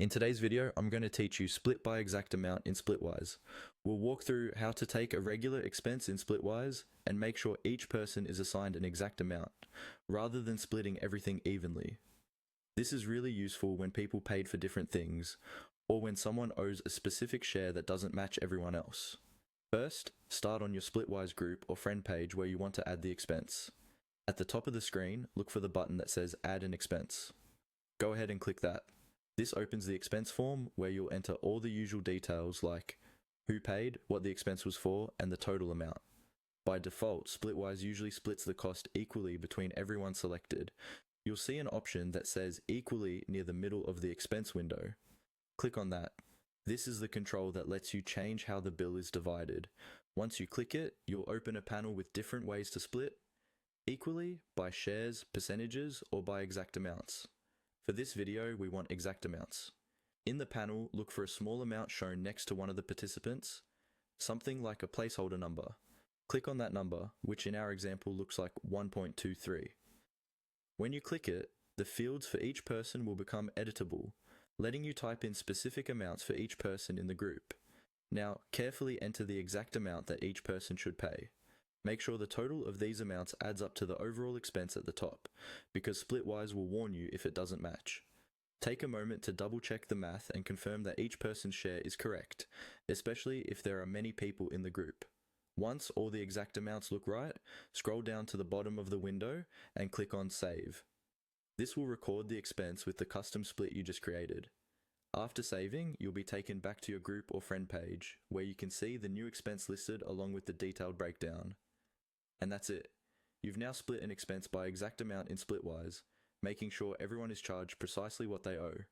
In today's video, I'm going to teach you split by exact amount in Splitwise. We'll walk through how to take a regular expense in Splitwise and make sure each person is assigned an exact amount, rather than splitting everything evenly. This is really useful when people paid for different things, or when someone owes a specific share that doesn't match everyone else. First, start on your Splitwise group or friend page where you want to add the expense. At the top of the screen, look for the button that says Add an Expense. Go ahead and click that. This opens the expense form where you'll enter all the usual details like who paid, what the expense was for, and the total amount. By default, Splitwise usually splits the cost equally between everyone selected. You'll see an option that says equally near the middle of the expense window. Click on that. This is the control that lets you change how the bill is divided. Once you click it, you'll open a panel with different ways to split, equally, by shares, percentages, or by exact amounts. For this video, we want exact amounts. In the panel, look for a small amount shown next to one of the participants, something like a placeholder number. Click on that number, which in our example looks like 1.23. When you click it, the fields for each person will become editable, letting you type in specific amounts for each person in the group. Now, carefully enter the exact amount that each person should pay. Make sure the total of these amounts adds up to the overall expense at the top, because Splitwise will warn you if it doesn't match. Take a moment to double check the math and confirm that each person's share is correct, especially if there are many people in the group. Once all the exact amounts look right, scroll down to the bottom of the window and click on Save. This will record the expense with the custom split you just created. After saving, you'll be taken back to your group or friend page, where you can see the new expense listed along with the detailed breakdown. And that's it. You've now split an expense by exact amount in Splitwise, making sure everyone is charged precisely what they owe.